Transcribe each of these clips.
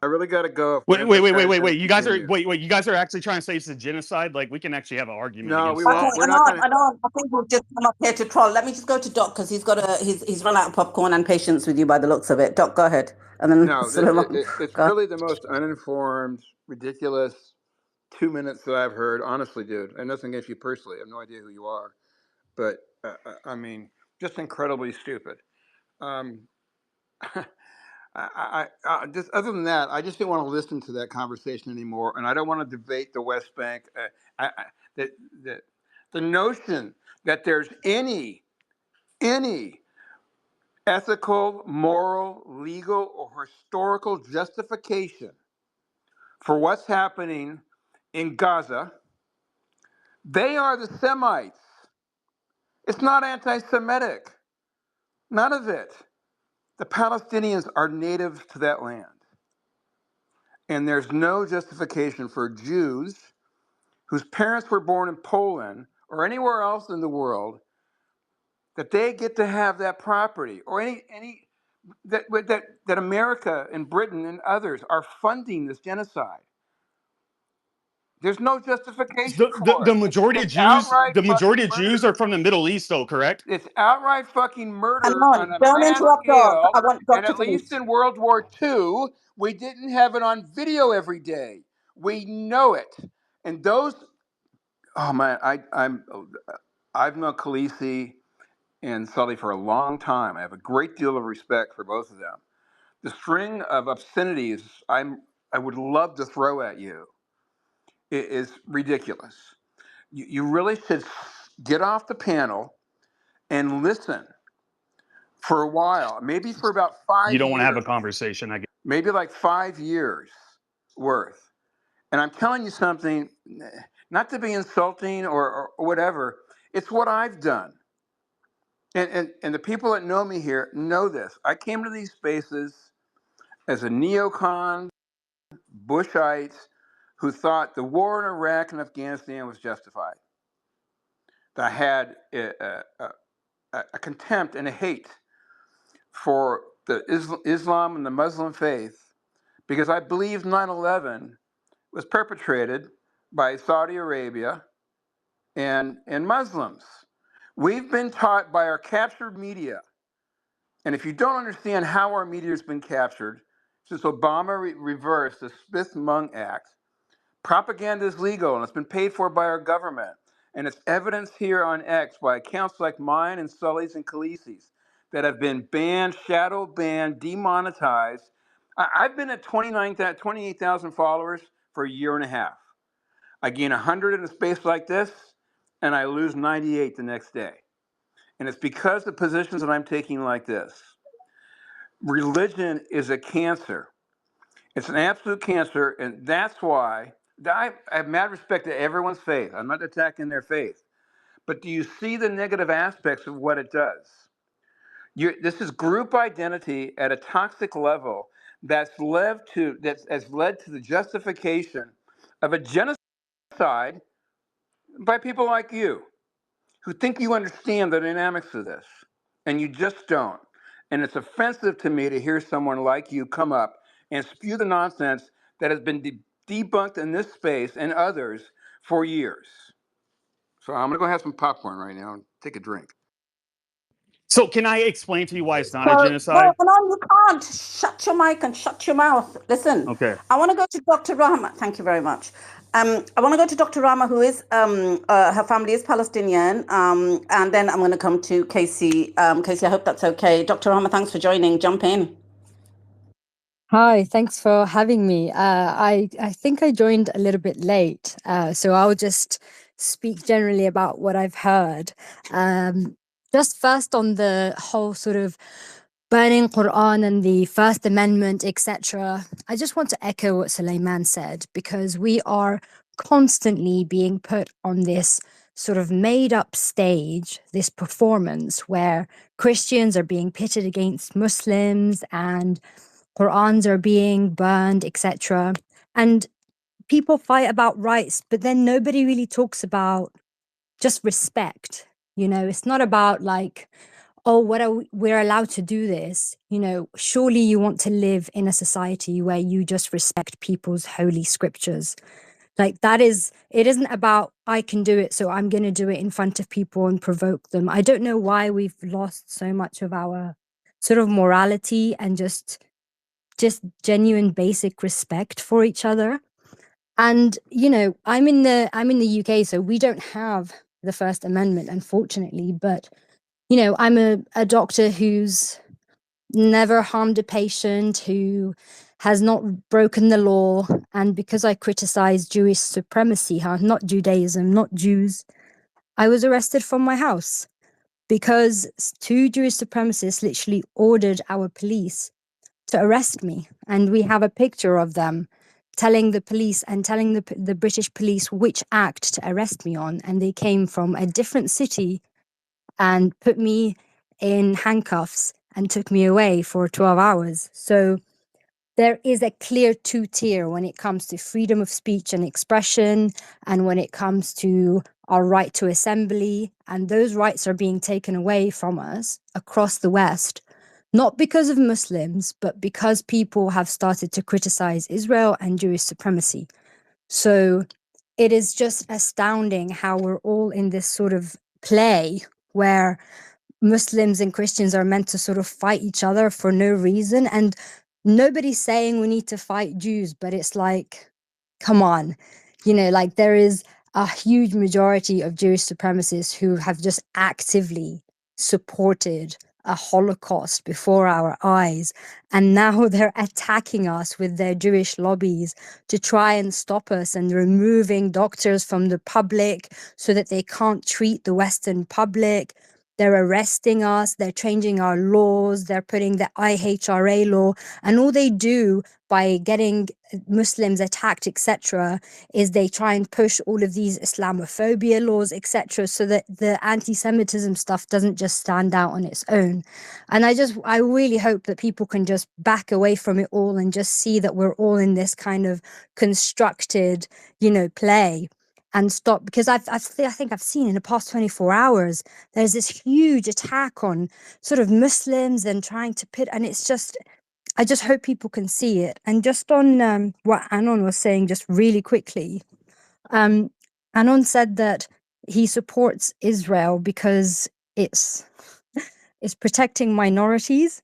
I really got to go. Wait. You guys are actually trying to say it's a genocide? Like, we can actually have an argument No, against we that. won't. Okay, We're not going to. Anon, I think we've just come up here to troll. Let me just go to Doc because he's run out of popcorn and patience with you by the looks of it. Doc, go ahead, and then No, Suleiman. it's Go. really the most uninformed, ridiculous 2 minutes that I've heard. Honestly, dude, and nothing against you personally. I have no idea who you are, but I mean, just incredibly stupid. Um, just other than that, I just didn't want to listen to that conversation anymore, and I don't want to debate the West Bank. The, the the notion that there's any ethical, moral, legal, or historical justification for what's happening in Gaza, they are the Semites. It's not anti-Semitic. None of it. The Palestinians are native to that land. And there's no justification for Jews whose parents were born in Poland or anywhere else in the world that they get to have that property, or any that America and Britain and others are funding this genocide. There's no justification for The it. majority of It's Jews, outright the majority fucking of Jews murder. are from the Middle East, though, correct? It's outright fucking murder on Anon, a don't mass interrupt Doc. scale. I want Doc And to at finish. least in World War II, we didn't have it on video every day. We know it. And those, oh man, I've known Khaleesi and Sully for a long time. I have a great deal of respect for both of them. The string of obscenities I would love to throw at you is ridiculous. You really should get off the panel and listen for a while, maybe for about You 5 don't want to have a years, conversation, I guess. maybe like 5 years worth. And I'm telling you something, not to be insulting or whatever, it's what I've done. And the people that know me here know this. I came to these spaces as a neocon, Bushite, who thought the war in Iraq and Afghanistan was justified. That I had a contempt and a hate for the Islam and the Muslim faith because I believe 9/11 was perpetrated by Saudi Arabia and Muslims. We've been taught by our captured media, and if you don't understand how our media has been captured, since Obama reversed the Smith-Mundt Act, propaganda is legal and it's been paid for by our government. And it's evidenced here on X by accounts like mine and Sully's and Khaleesi's that have been banned, shadow banned, demonetized. I've been at 28,000 followers for a year and a half. I gain 100 in a space like this, and I lose 98 the next day. And it's because the positions that I'm taking like this. Religion is a cancer. It's an absolute cancer, and that's why I have mad respect to everyone's faith. I'm not attacking their faith. But do you see the negative aspects of what it does? This is group identity at a toxic level that has led to the justification of a genocide by people like you who think you understand the dynamics of this, and you just don't. And it's offensive to me to hear someone like you come up and spew the nonsense that has been debunked in this space and others for years. So I'm going to go have some popcorn right now and take a drink. So can I explain to you why it's not a So, genocide? no, you can't. Shut your mic and shut your mouth. Listen, Okay. I want to go to Dr. Rahma. Thank you very much. I want to go to Dr. Rahma, who is, her family is Palestinian. And then I'm going to come to Casey. Casey, I hope that's okay. Dr. Rahma, thanks for joining. Jump in. Hi, thanks for having me. I think I joined a little bit late, so I'll just speak generally about what I've heard. Just first on the whole sort of burning Quran and the First Amendment, etc. I just want to echo what Suleiman said, because we are constantly being put on this sort of made up stage, this performance where Christians are being pitted against Muslims and Qurans are being burned, etc. And people fight about rights, but then nobody really talks about just respect. You know, it's not about like, oh, we're allowed to do this. You know, surely you want to live in a society where you just respect people's holy scriptures. Like it isn't about I can do it, so I'm going to do it in front of people and provoke them. I don't know why we've lost so much of our sort of morality and just genuine basic respect for each other. And you know, I'm in the UK, so we don't have the First Amendment, unfortunately. But you know, I'm a doctor who's never harmed a patient, who has not broken the law. And because I criticize Jewish supremacy, not Judaism, not Jews, I was arrested from my house because two Jewish supremacists literally ordered our police to arrest me. And we have a picture of them telling the police and telling the British police which act to arrest me on. And they came from a different city and put me in handcuffs and took me away for 12 hours. So there is a clear two-tier when it comes to freedom of speech and expression, and when it comes to our right to assembly. And those rights are being taken away from us across the West, not because of Muslims, but because people have started to criticize Israel and Jewish supremacy. So it is just astounding how we're all in this sort of play where Muslims and Christians are meant to sort of fight each other for no reason. And nobody's saying we need to fight Jews, but it's like, come on, you know, like there is a huge majority of Jewish supremacists who have just actively supported a Holocaust before our eyes. And now they're attacking us with their Jewish lobbies to try and stop us and removing doctors from the public so that they can't treat the Western public. They're arresting us, they're changing our laws, they're putting the IHRA law, and all they do by getting Muslims attacked, etc., is they try and push all of these Islamophobia laws, etc., so that the anti-Semitism stuff doesn't just stand out on its own. And I really hope that people can just back away from it all and just see that we're all in this kind of constructed, you know, play. And stop, because I think I've seen in the past 24 hours, there's this huge attack on sort of Muslims and trying to pit, and it's just, I just hope people can see it. And just on what Anon was saying, just really quickly, Anon said that he supports Israel because it's protecting minorities.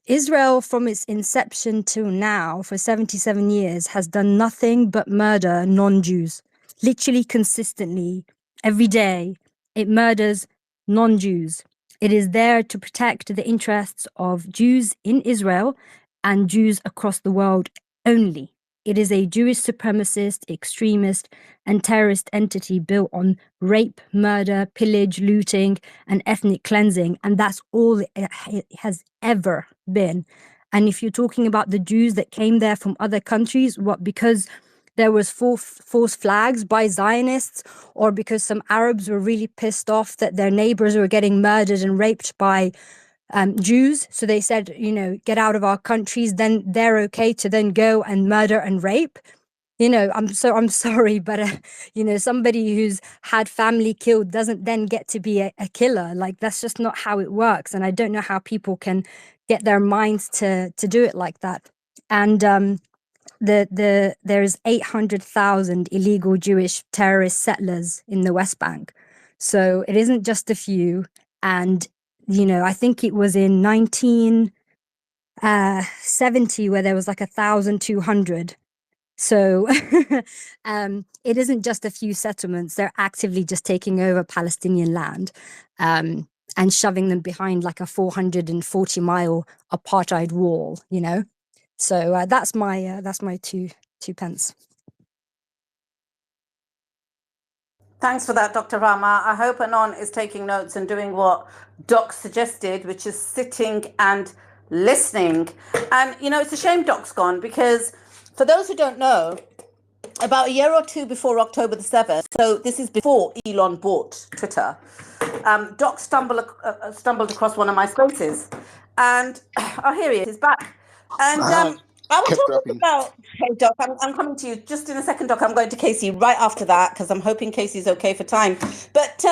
Israel, from its inception till now, for 77 years, has done nothing but murder non-Jews. Literally consistently, every day, it murders non-Jews. It is there to protect the interests of Jews in Israel and Jews across the world only. It is a Jewish supremacist, extremist, and terrorist entity built on rape, murder, pillage, looting, and ethnic cleansing. And that's all it has ever been. And if you're talking about the Jews that came there from other countries, what, because there was false flags by Zionists, or because some Arabs were really pissed off that their neighbors were getting murdered and raped by Jews, so they said, you know, get out of our countries, then they're okay to then go and murder and rape. You know, I'm sorry, but you know, somebody who's had family killed doesn't then get to be a killer. Like, that's just not how it works. And I don't know how people can get their minds to do it like that. And there's 800,000 illegal Jewish terrorist settlers in the West Bank. So it isn't just a few. And, you know, I think it was in 1970 where there was like 1,200. So it isn't just a few settlements. They're actively just taking over Palestinian land and shoving them behind like a 440-mile apartheid wall, you know. So that's my two pence. Thanks for that, Dr. Rama. I hope Anon is taking notes and doing what Doc suggested, which is sitting and listening. And, you know, it's a shame Doc's gone, because for those who don't know, about a year or two before October the 7th, so this is before Elon bought Twitter, Doc stumbled across one of my spaces. And, oh, here he is, he's back. And I was talking about, hey Doc, I'm coming to you just in a second, Doc. I'm going to Casey right after that, because I'm hoping Casey's okay for time. But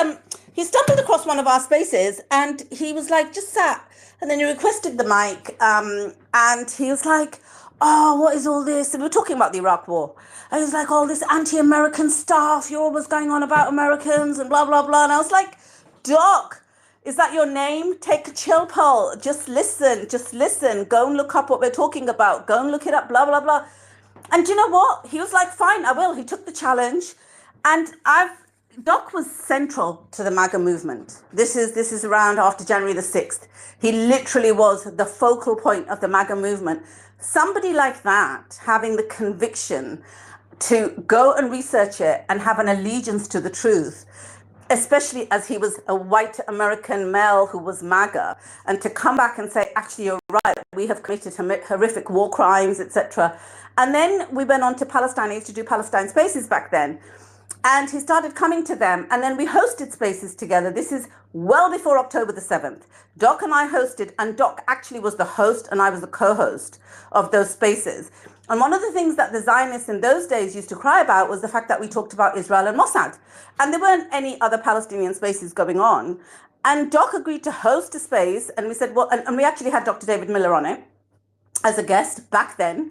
he stumbled across one of our spaces and he was like, just sat. And then he requested the mic. And he was like, oh, what is all this? And we were talking about the Iraq War. And he was like, all this anti-American stuff. You're always going on about Americans and blah, blah, blah. And I was like, Doc, is that your name? Take a chill pill. Just listen. Just listen. Go and look up what we're talking about. Go and look it up, blah, blah, blah. And do you know what? He was like, fine, I will. He took the challenge. And Doc was central to the MAGA movement. This is around after January the 6th. He literally was the focal point of the MAGA movement. Somebody like that, having the conviction to go and research it and have an allegiance to the truth, especially as he was a white American male who was MAGA, and to come back and say, actually, you're right, we have committed horrific war crimes, etc. And then we went on to Palestine. I used to do Palestine Spaces back then. And he started coming to them. And then we hosted spaces together. This is well before October the 7th. Doc and I hosted, and Doc actually was the host and I was the co-host of those spaces. And one of the things that the Zionists in those days used to cry about was the fact that we talked about Israel and Mossad. And there weren't any other Palestinian spaces going on. And Doc agreed to host a space. And we said, well, and we actually had Dr. David Miller on it as a guest back then.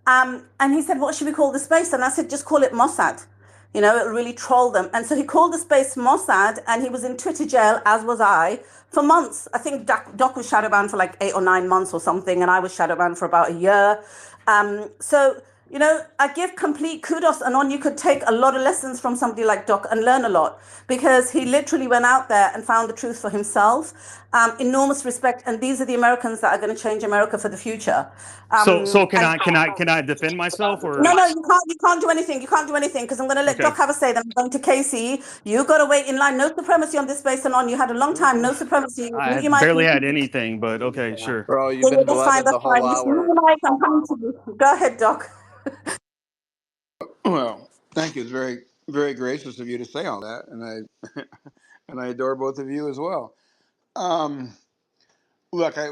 And he said, what should we call the space? And I said, just call it Mossad. You know, it'll really troll them. And so he called the space Mossad, and he was in Twitter jail, as was I, for months. I think Doc was shadow banned for like 8 or 9 months or something, and I was shadow banned for about a year. So, you know, I give complete kudos, and you could take a lot of lessons from somebody like Doc and learn a lot, because he literally went out there and found the truth for himself. Enormous respect, and these are the Americans that are going to change America for the future. So can I defend myself, or no, you can't do anything. You can't do anything, because I'm going to let Doc have a say. Then I'm going to Casey. You got to wait in line. No supremacy on this space, and you had a long time. No supremacy. I barely had anything, but okay, sure. Bro, you've been blabbing the whole hour. I'm coming to you. Go ahead, Doc. Well, thank you. It's very, very gracious of you to say all that, and I adore both of you as well. Look, I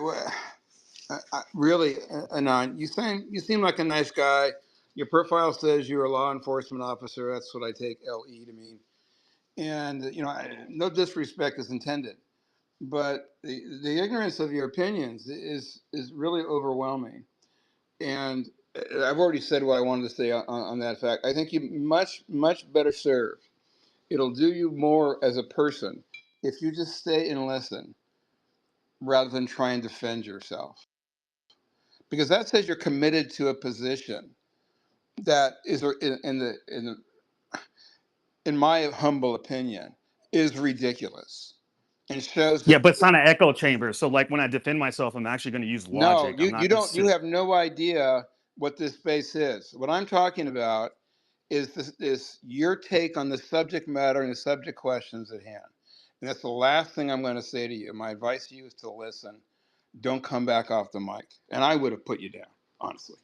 really, Anand, you seem like a nice guy. Your profile says you're a law enforcement officer. That's what I take LE to mean. And you know, no disrespect is intended, but the ignorance of your opinions is really overwhelming. And I've already said what I wanted to say on that fact. I think you much better served. It'll do you more as a person if you just stay and listen rather than try and defend yourself, because that says you're committed to a position that is, in my humble opinion, is ridiculous and shows. Yeah, but it's not an echo chamber. So like when I defend myself, I'm actually going to use logic. No, you don't. You have no idea what this space is. What I'm talking about is your take on the subject matter and the subject questions at hand. And that's the last thing I'm going to say to you. My advice to you is to listen. Don't come back off the mic. And I would have put you down, honestly.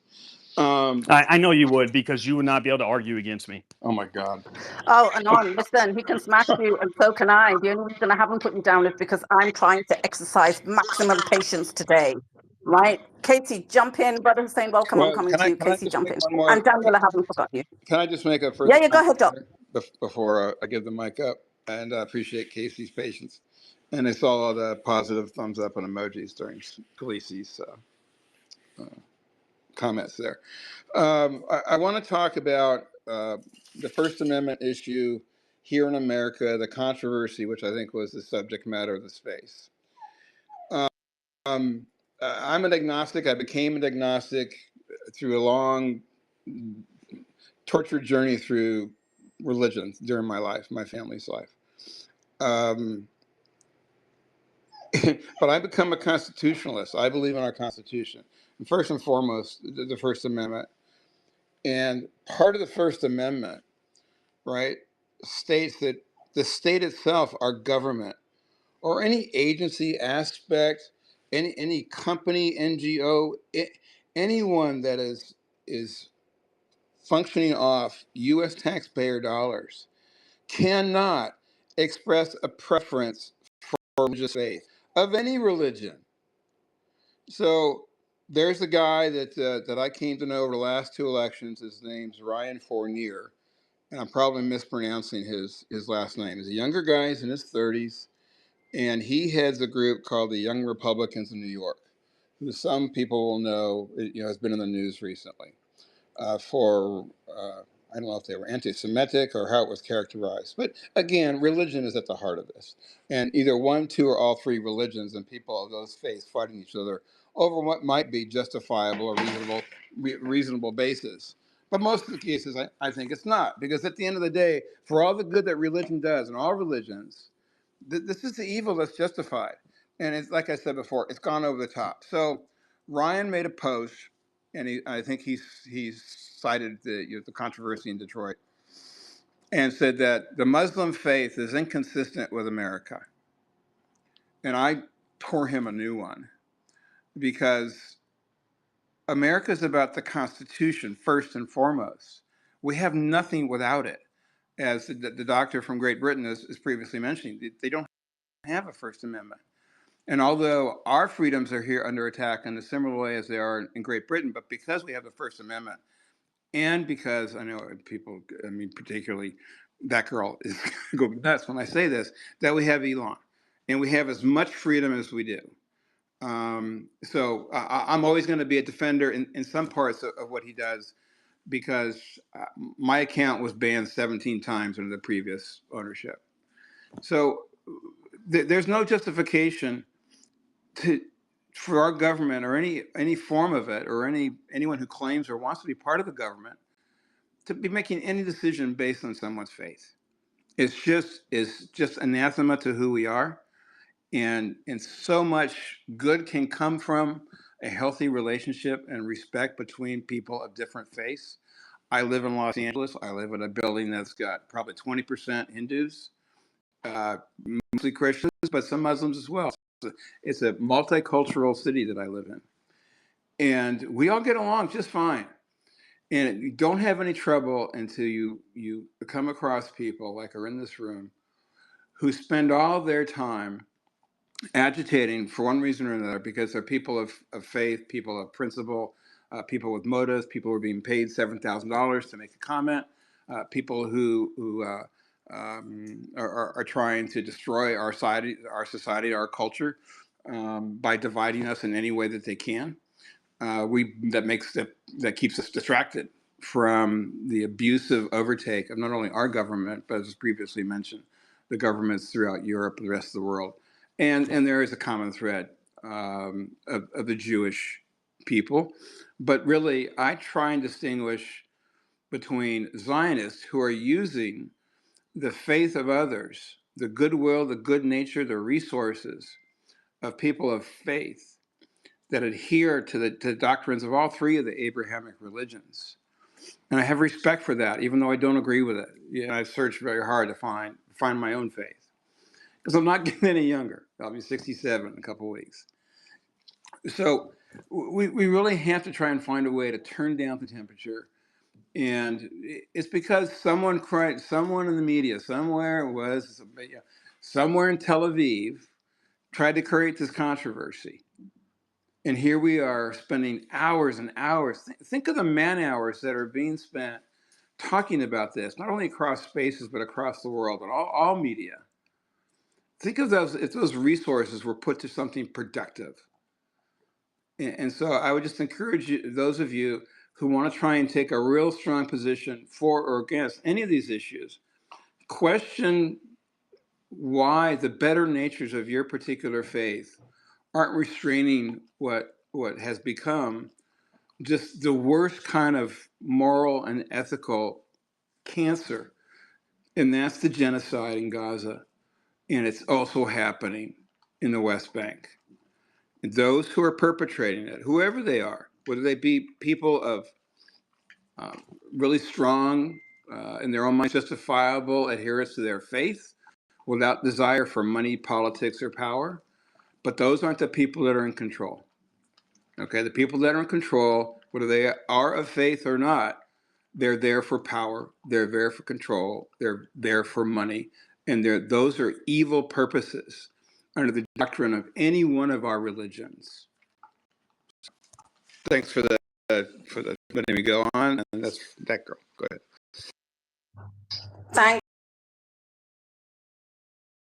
I know you would, because you would not be able to argue against me. Oh my God. Oh, Anon, listen, he can smash you, and so can I. The only reason I haven't put you down is because I'm trying to exercise maximum patience today. Right? Katie, jump in. Brother Hussein, welcome. I'm coming to you. Katie, jump in. And Daniel, I haven't forgotten you. Can I just make a first? Yeah, go ahead, Doc. Before I give the mic up, and I appreciate Casey's patience. And I saw all the positive thumbs up and emojis during Khaleesi's comments there. I want to talk about the First Amendment issue here in America, the controversy, which I think was the subject matter of the space. I'm an agnostic. I became an agnostic through a long, tortured journey through religion during my life, my family's life. But I become a constitutionalist. I believe in our Constitution. And first and foremost, the First Amendment. And part of the First Amendment, right, states that the state itself, our government, or any agency aspect, any company, NGO, anyone that is functioning off U.S. taxpayer dollars cannot express a preference for religious faith of any religion. So there's a guy that I came to know over the last 2 elections. His name's Ryan Fournier, and I'm probably mispronouncing his last name. He's a younger guy. He's in his 30s, and he heads a group called the Young Republicans in New York, who some people will know, has been in the news recently for I don't know if they were anti-Semitic or how it was characterized. But again, religion is at the heart of this, and either one, two, or all three religions and people of those faiths fighting each other over what might be justifiable or reasonable basis. But most of the cases, I think it's not, because at the end of the day, for all the good that religion does, and all religions, this is the evil that's justified. And it's like I said before, it's gone over the top. So Ryan made a post, and I think he's cited the controversy in Detroit, and said that the Muslim faith is inconsistent with America. And I tore him a new one, because America is about the Constitution first and foremost. We have nothing without it. As the doctor from Great Britain is previously mentioning, they don't have a First Amendment. And although our freedoms are here under attack in a similar way as they are in Great Britain, but because we have the First Amendment, and because I know people, I mean, particularly that girl is going to go nuts when I say this, that we have Elon, and we have as much freedom as we do. So I'm always going to be a defender in some parts of what he does, because my account was banned 17 times under the previous ownership. So there's no justification for our government, or any form of it, or anyone who claims or wants to be part of the government, to be making any decision based on someone's faith. It's just anathema to who we are, and so much good can come from a healthy relationship and respect between people of different faiths. I live in Los Angeles. I live in a building that's got probably 20% Hindus, mostly Christians, but some Muslims as well. It's a multicultural city that I live in, and we all get along just fine. And you don't have any trouble until you come across people like are in this room, who spend all their time agitating for one reason or another, because they're people of faith, people of principle, people with motives, people who are being paid $7,000 to make a comment, people who are trying to destroy our society, our culture, by dividing us in any way that they can. That keeps us distracted from the abusive overtake of not only our government, but as previously mentioned, the governments throughout Europe and the rest of the world. And there is a common thread of the Jewish people. But really, I try and distinguish between Zionists who are using the faith of others, the goodwill, the good nature, the resources of people of faith that adhere to the doctrines of all three of the Abrahamic religions. And I have respect for that, even though I don't agree with it. I've searched very hard to find my own faith, because I'm not getting any younger. I'll be 67 in a couple of weeks. So we really have to try and find a way to turn down the temperature. And it's because someone in the media, somewhere in Tel Aviv, tried to create this controversy. And here we are spending hours and hours. Think of the man hours that are being spent talking about this, not only across spaces, but across the world, and all media. Think of those, if those resources were put to something productive. And so I would just encourage you, those of you who want to try and take a real strong position for or against any of these issues, question why the better natures of your particular faith aren't restraining what has become just the worst kind of moral and ethical cancer, and that's the genocide in Gaza, and it's also happening in the West Bank. And those who are perpetrating it, whoever they are, whether they be people of really strong, in their own mind, justifiable adherence to their faith, without desire for money, politics, or power, but those aren't the people that are in control. Okay, the people that are in control, whether they are of faith or not, they're there for power, they're there for control, they're there for money, and those are evil purposes under the doctrine of any one of our religions. Thanks for letting me go on, and that's that girl. Go ahead. Thank